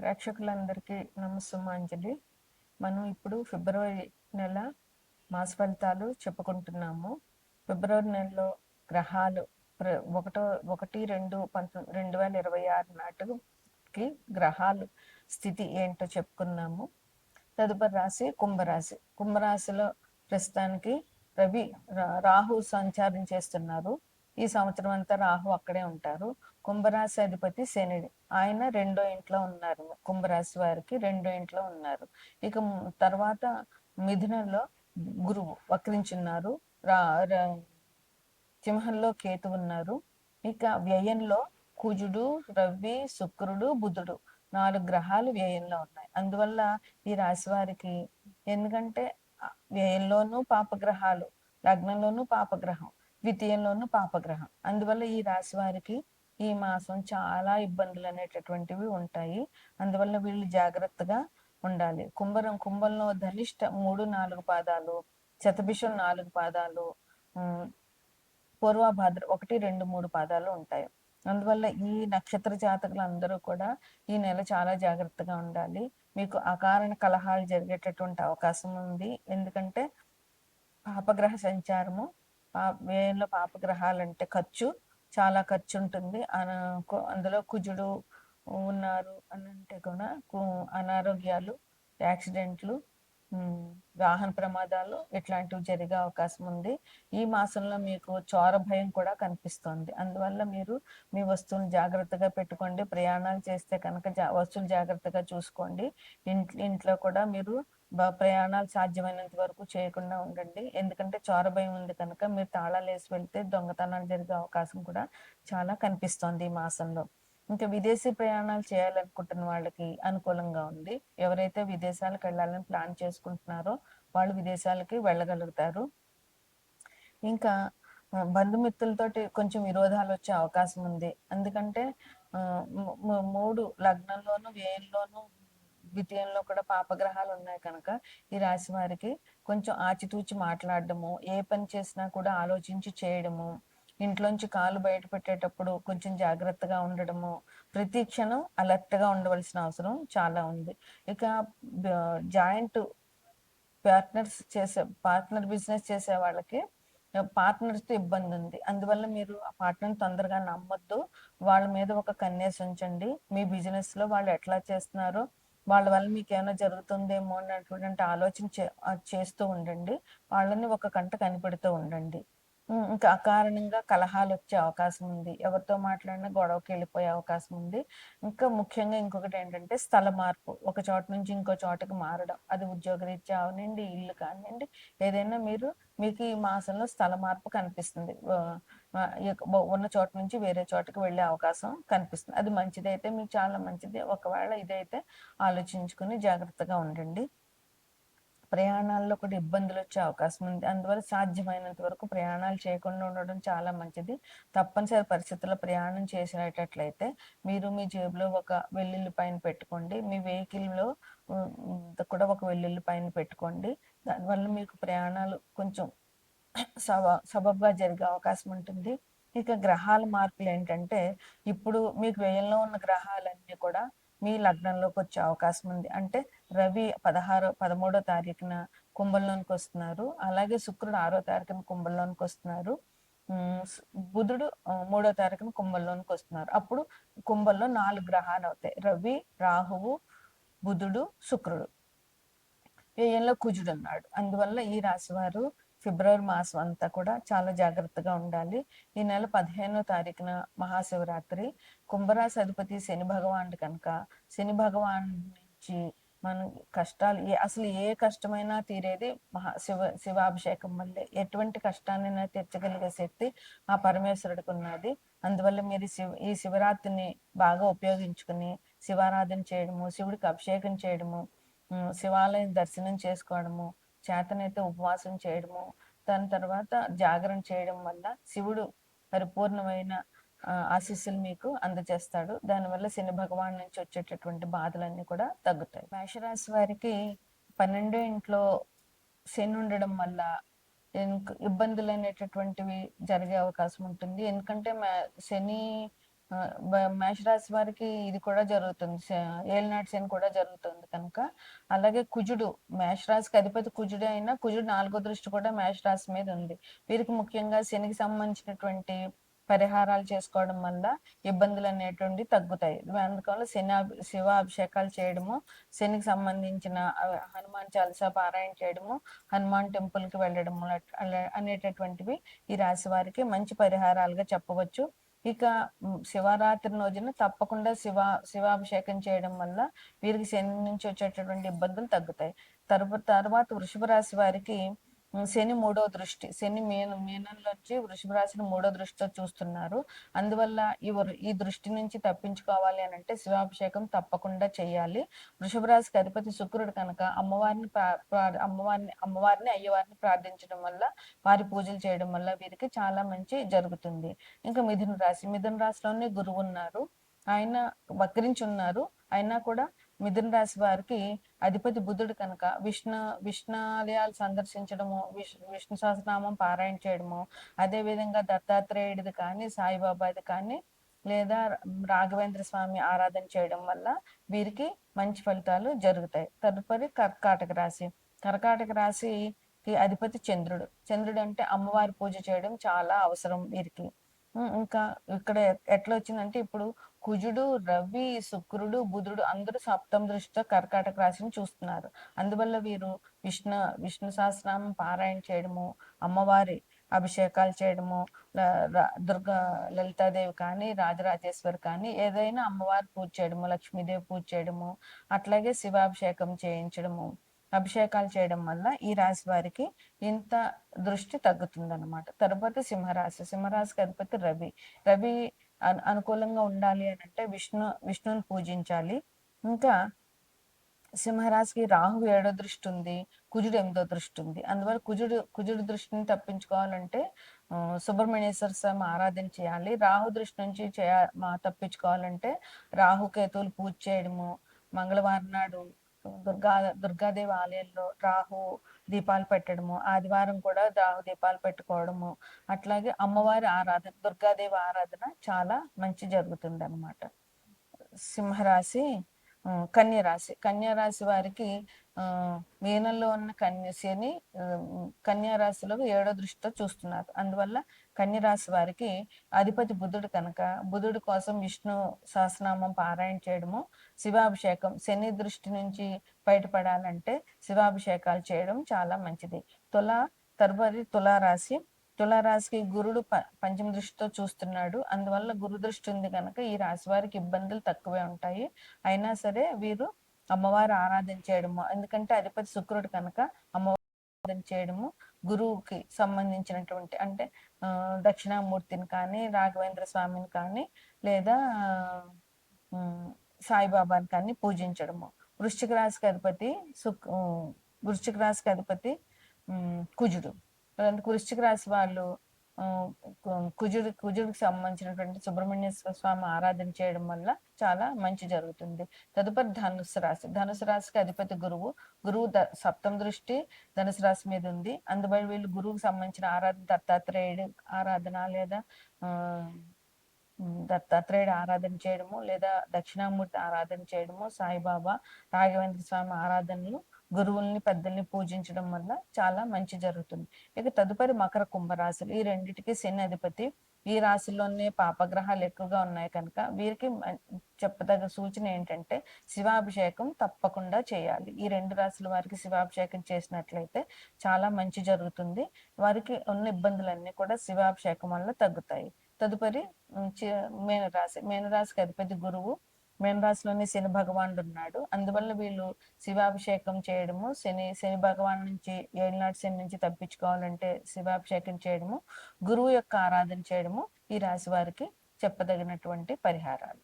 ప్రేక్షకులందరికీ నమస్సుమాంజలి. మనం ఇప్పుడు ఫిబ్రవరి నెల మాస ఫలితాలు చెప్పుకుంటున్నాము. ఫిబ్రవరి నెలలో గ్రహాలు ఒకటో 1-2-2026 నాటికి గ్రహాలు స్థితి ఏంటో చెప్పుకున్నాము. తదుపరి రాశి కుంభరాశి. కుంభరాశిలో ప్రస్తుతానికి రవి రాహు సంచారం చేస్తున్నారు. ఈ సంవత్సరం అంతా రాహు అక్కడే ఉంటారు. కుంభరాశి అధిపతి శని, ఆయన 2వ ఇంట్లో ఉన్నారు. కుంభరాశి వారికి 2వ ఇంట్లో ఉన్నారు. ఇక తర్వాత మిథునంలో గురువు వక్రించున్నారు. సింహంలో కేతు ఉన్నారు. ఇక వ్యయంలో కుజుడు, రవి, శుక్రుడు, బుధుడు 4 గ్రహాలు వ్యయంలో ఉన్నాయి. అందువల్ల ఈ రాశి వారికి, ఎందుకంటే వ్యయంలోనూ పాపగ్రహాలు, లగ్నంలోనూ పాపగ్రహం, ద్వితీయంలోనూ పాపగ్రహం, అందువల్ల ఈ రాశి వారికి ఈ మాసం చాలా ఇబ్బందులు అనేటటువంటివి ఉంటాయి. అందువల్ల వీళ్ళు జాగ్రత్తగా ఉండాలి. కుంభంలో ధనిష్ట 3-4 పాదాలు, శతభిషం 4 పాదాలు, పూర్వభాద్ర 1-2-3 పాదాలు ఉంటాయి. అందువల్ల ఈ నక్షత్ర జాతకులు అందరూ కూడా ఈ నెల చాలా జాగ్రత్తగా ఉండాలి. మీకు అకారణ కలహాలు జరిగేటటువంటి అవకాశం ఉంది. ఎందుకంటే పాపగ్రహ సంచారము, వ్యయంలో పాపగ్రహాలంటే చాలా ఖర్చు ఉంటుంది. అందులో కుజుడు ఉన్నారు అని అంటే కూడా అనారోగ్యాలు, యాక్సిడెంట్లు, వాహన ప్రమాదాలు ఇట్లాంటివి జరిగే అవకాశం ఉంది. ఈ మాసంలో మీకు చోర భయం కూడా కనిపిస్తోంది. అందువల్ల మీరు మీ వస్తువులను జాగ్రత్తగా పెట్టుకోండి. ప్రయాణాలు చేస్తే కనుక వస్తువులు జాగ్రత్తగా చూసుకోండి. ఇంట్లో కూడా మీరు ప్రయాణాలు సాధ్యమైనంత వరకు చేయకుండా ఉండండి. ఎందుకంటే చోర భయం ఉంది కనుక మీరు తాళాలు వేసి వెళ్తే దొంగతనాలు జరిగే అవకాశం కూడా చాలా కనిపిస్తోంది ఈ మాసంలో. ఇంకా విదేశీ ప్రయాణాలు చేయాలనుకుంటున్న వాళ్ళకి అనుకూలంగా ఉంది. ఎవరైతే విదేశాలకు వెళ్ళాలని ప్లాన్ చేసుకుంటున్నారో వాళ్ళు విదేశాలకి వెళ్ళగలుగుతారు. ఇంకా బంధుమిత్రులతోటి కొంచెం విరోధాలు వచ్చే అవకాశం ఉంది. ఎందుకంటే 3 లగ్నంలోను, వ్యయంలోను, ద్వితీయంలో కూడా పాపగ్రహాలు ఉన్నాయి కనుక ఈ రాశి వారికి కొంచెం ఆచితూచి మాట్లాడడము, ఏ పని చేసినా కూడా ఆలోచించి చేయడము, ఇంట్లోంచి కాలు బయట పెట్టేటప్పుడు కొంచెం జాగ్రత్తగా ఉండడము, ప్రతి క్షణం అలర్ట్గా ఉండవలసిన అవసరం చాలా ఉంది. ఇక జాయింట్ పార్ట్నర్ బిజినెస్ చేసే వాళ్ళకి పార్ట్నర్స్తో ఇబ్బంది ఉంది. అందువల్ల మీరు ఆ పార్ట్నర్ని తొందరగా నమ్మొద్దు. వాళ్ళ మీద ఒక కన్నేసి ఉంచండి. మీ బిజినెస్లో వాళ్ళు ఎట్లా చేస్తున్నారో వాళ్ళ వల్ల మీకు ఏమైనా జరుగుతుందేమో అన్నటువంటి ఆలోచన చేస్తూ ఉండండి. వాళ్ళని ఒక కంట కనిపెడుతూ ఉండండి. ఇంకా అకారణంగా కలహాలు వచ్చే అవకాశం ఉంది. ఎవరితో మాట్లాడినా గొడవకి వెళ్ళిపోయే అవకాశం ఉంది. ఇంకా ముఖ్యంగా ఇంకొకటి ఏంటంటే స్థల మార్పు, ఒక చోట నుంచి ఇంకో చోటకి మారడం, అది ఉద్యోగరీత్యా అవనండి, ఇల్లు కానివ్వండి, ఏదైనా మీకు ఈ మాసంలో స్థల మార్పు కనిపిస్తుంది. ఉన్న చోట నుంచి వేరే చోటకి వెళ్ళే అవకాశం కనిపిస్తుంది. అది మంచిదైతే మీకు చాలా మంచిది. ఒకవేళ ఇదైతే ఆలోచించుకుని జాగ్రత్తగా ఉండండి. ప్రయాణాల్లో కూడా ఇబ్బందులు వచ్చే అవకాశం ఉంది. అందువల్ల సాధ్యమైనంత వరకు ప్రయాణాలు చేయకుండా ఉండడం చాలా మంచిది. తప్పనిసరి పరిస్థితుల్లో ప్రయాణం చేసేటట్లయితే మీరు మీ జేబులో ఒక వెల్లుల్లి పైన పెట్టుకోండి. మీ వెహికల్లో కూడా ఒక వెల్లుల్లి పైన పెట్టుకోండి. దానివల్ల మీకు ప్రయాణాలు కొంచెం సబబుగా జరిగే అవకాశం ఉంటుంది. ఇక గ్రహాల మార్పులు ఏంటంటే, ఇప్పుడు మీకు వ్యయంలో ఉన్న గ్రహాలన్నీ కూడా మీ లగ్నంలోకి వచ్చే అవకాశం ఉంది. అంటే రవి 13వ తారీఖున కుంభంలోనికి వస్తున్నారు. అలాగే శుక్రుడు 6వ తారీఖున కుంభంలోనికి వస్తున్నారు. బుధుడు 3వ తారీఖున కుంభంలోనికి వస్తున్నారు. అప్పుడు కుంభంలో 4 గ్రహాలు అవుతాయి. రవి, రాహువు, బుధుడు, శుక్రుడు. వ్యయంలో కుజుడు ఉన్నాడు. అందువల్ల ఈ రాశి వారు ఫిబ్రవరి మాసం అంతా కూడా చాలా జాగ్రత్తగా ఉండాలి. ఈ నెల 15వ తారీఖున మహాశివరాత్రి. కుంభరాశి అధిపతి శని భగవానుడు కనుక శని భగవాన్ నుంచి మనం కష్టాలు అసలు ఏ కష్టమైనా తీరేది శివాభిషేకం వల్లే. ఎటువంటి కష్టాన్నైనా తీర్చగలిగే శక్తి ఆ పరమేశ్వరుడికి ఉన్నది. అందువల్ల మీరు ఈ శివరాత్రిని బాగా ఉపయోగించుకుని శివారాధన చేయడము, శివుడికి అభిషేకం చేయడము, శివాలయం దర్శనం చేసుకోవడము, చేతనైతే ఉపవాసం చేయడము, దాని తర్వాత జాగరణ చేయడం వల్ల శివుడు పరిపూర్ణమైన ఆశీస్సులు మీకు అందజేస్తాడు. దానివల్ల శని భగవాన్ నుంచి వచ్చేటటువంటి బాధలన్నీ కూడా తగ్గుతాయి. మేషరాశి వారికి 12వ ఇంట్లో శని ఉండడం వల్ల ఇబ్బందులు అనేటటువంటివి జరిగే అవకాశం ఉంటుంది. ఎందుకంటే శని మేషరాశి వారికి ఇది కూడా జరుగుతుంది. ఏలినాటి శని కూడా జరుగుతుంది కనుక. అలాగే కుజుడు, మేషరాశికి అధిపతి కుజుడే అయినా కుజుడు 4వ దృష్టి కూడా మేషరాశి మీద ఉంది. వీరికి ముఖ్యంగా శనికి సంబంధించినటువంటి పరిహారాలు చేసుకోవడం వల్ల ఇబ్బందులు అనేటువంటివి తగ్గుతాయి. అందువల్ల శివాభిషేకాలు చేయడము, శనికి సంబంధించిన హనుమాన్ చాలీసా పారాయణ చేయడము, హనుమాన్ టెంపుల్‌కి వెళ్ళడము అనేటటువంటివి ఈ రాశి వారికి మంచి పరిహారాలుగా చెప్పవచ్చు. ఇక శివరాత్రి రోజున తప్పకుండా శివాభిషేకం చేయడం వల్ల వీరికి శని నుంచి వచ్చేటటువంటి ఇబ్బందులు తగ్గుతాయి. తర్వాత వృషభ రాశి వారికి శని 3వ దృష్టి. శని మీనంలోంచి వృషభ రాశిని 3వ దృష్టితో చూస్తున్నారు. అందువల్ల ఈ దృష్టి నుంచి తప్పించుకోవాలి అనంటే శివాభిషేకం తప్పకుండా చేయాలి. వృషభ రాశికి అధిపతి శుక్రుడు కనుక అమ్మవారిని అయ్యవారిని ప్రార్థించడం వల్ల, వారి పూజలు చేయడం వల్ల వీరికి చాలా మంచి జరుగుతుంది. ఇంకా మిథున రాశిలోనే గురువు ఉన్నారు. ఆయన వక్రించి ఉన్నారు. అయినా కూడా మిథున రాశి వారికి అధిపతి బుధుడు కనుక విష్ణాలయాలు సందర్శించడము, విష్ణు సహస్రనామం పారాయణ చేయడము, అదే విధంగా దత్తాత్రేయుడిది కానీ, సాయిబాబాది కానీ, లేదా రాఘవేంద్ర స్వామి ఆరాధన చేయడం వల్ల వీరికి మంచి ఫలితాలు జరుగుతాయి. తదుపరి కర్కాటక రాశి. కర్కాటక రాశికి అధిపతి చంద్రుడు. చంద్రుడు అంటే అమ్మవారి పూజ చేయడం చాలా అవసరం వీరికి. ఇంకా ఇక్కడ ఎట్లా వచ్చిందంటే ఇప్పుడు కుజుడు, రవి, శుక్రుడు, బుధుడు అందరూ సప్తమ దృష్టితో కర్కాటక రాశిని చూస్తున్నారు. అందువల్ల వీరు విష్ణు సహస్రనామం పారాయణ చేయడము, అమ్మవారి అభిషేకాలు చేయడము, దుర్గా లలితాదేవి కానీ, రాజరాజేశ్వరి కానీ ఏదైనా అమ్మవారి పూజ చేయడము, లక్ష్మీదేవి పూజ చేయడము, అట్లాగే శివాభిషేకం చేయించడము, అభిషేకాలు చేయడం వల్ల ఈ రాశి వారికి ఇంత దృష్టి తగ్గుతుందన్నమాట. తరువాత సింహరాశికి అధిపతి రవి. రవి అనుకూలంగా ఉండాలి అని అంటే విష్ణుని పూజించాలి. ఇంకా సింహరాశికి రాహు 7వ దృష్టి ఉంది, కుజుడు 8వ దృష్టి ఉంది. అందువల్ల కుజుడు దృష్టిని తప్పించుకోవాలంటే సుబ్రహ్మణ్యేశ్వర స్వామి ఆరాధన చేయాలి. రాహు దృష్టి నుంచి తప్పించుకోవాలంటే రాహుకేతువులు పూజ చేయడము, మంగళవారం నాడు దుర్గాదేవి ఆలయంలో రాహు దీపాలు పెట్టడము, ఆదివారం కూడా రాహు దీపాలు పెట్టుకోవడము, అట్లాగే అమ్మవారి ఆరాధన, దుర్గాదేవి ఆరాధన చాలా మంచి జరుగుతుంది అనమాట. సింహరాశి. కన్యరాశి వారికి మీనంలో ఉన్న శని కన్యారాశిలో 7వ దృష్టితో చూస్తున్నారు. అందువల్ల కన్యరాశి వారికి అధిపతి బుధుడు కనుక బుధుడు కోసం విష్ణు సహస్రనామం పారాయణ చేయడము, శివాభిషేకం, శని దృష్టి నుంచి బయటపడాలంటే శివాభిషేకాలు చేయడం చాలా మంచిది. తదుపరి తులారాశికి గురుడు పంచమ దృష్టితో చూస్తున్నాడు. అందువల్ల గురు దృష్టి ఉంది కనుక ఈ రాశి వారికి ఇబ్బందులు తక్కువే ఉంటాయి. అయినా సరే వీరు అమ్మవారు ఆరాధన చేయడము, ఎందుకంటే అధిపతి శుక్రుడు కనుక అమ్మవారు ఆరాధన చేయడము, గురువుకి సంబంధించినటువంటి అంటే దక్షిణామూర్తిని కానీ, రాఘవేంద్ర స్వామిని కానీ, లేదా సాయిబాబాని కానీ పూజించడము. వృశ్చిక రాశికి అధిపతి కుజుడు. వృశ్చిక రాశి వాళ్ళు కుజుడికి సంబంధించినటువంటి సుబ్రహ్మణ్యేశ్వర స్వామి ఆరాధన చేయడం వల్ల చాలా మంచి జరుగుతుంది. తదుపరి ధనుసు రాశికి అధిపతి గురువు సప్తమ దృష్టి ధనుసు రాశి మీద ఉంది. అందువల్ల వీళ్ళు గురువుకి సంబంధించిన ఆరాధన దత్తాత్రేయుడు ఆరాధన, లేదా దత్తాత్రేయుడు ఆరాధన చేయడము, లేదా దక్షిణామూర్తి ఆరాధన చేయడము, సాయిబాబా, రాఘవేంద్ర స్వామి ఆరాధనలు, గురువుల్ని పెద్దల్ని పూజించడం వల్ల చాలా మంచి జరుగుతుంది. ఇక తదుపరి మకర కుంభరాశులు. ఈ రెండిటికి శని అధిపతి. ఈ రాశిలోనే పాపగ్రహాలు ఎక్కువగా ఉన్నాయి కనుక వీరికి చెప్పదగ్గ సూచన ఏంటంటే శివాభిషేకం తప్పకుండా చేయాలి. ఈ 2 రాశుల వారికి శివాభిషేకం చేసినట్లయితే చాలా మంచి జరుగుతుంది. వారికి ఉన్న ఇబ్బందులన్నీ కూడా శివాభిషేకం వల్ల తగ్గుతాయి. తదుపరి మీనరాశికి అధిపతి గురువు. మీనరాశిలోని శని భగవానుడు ఉన్నాడు. అందువల్ల వీళ్ళు శివాభిషేకం చేయడము, శని భగవాన్ నుంచి ఏలినాటి శని నుంచి తప్పించుకోవాలంటే శివాభిషేకం చేయడము, గురువు యొక్క ఆరాధన చేయడము ఈ రాశి వారికి చెప్పదగినటువంటి పరిహారాలు.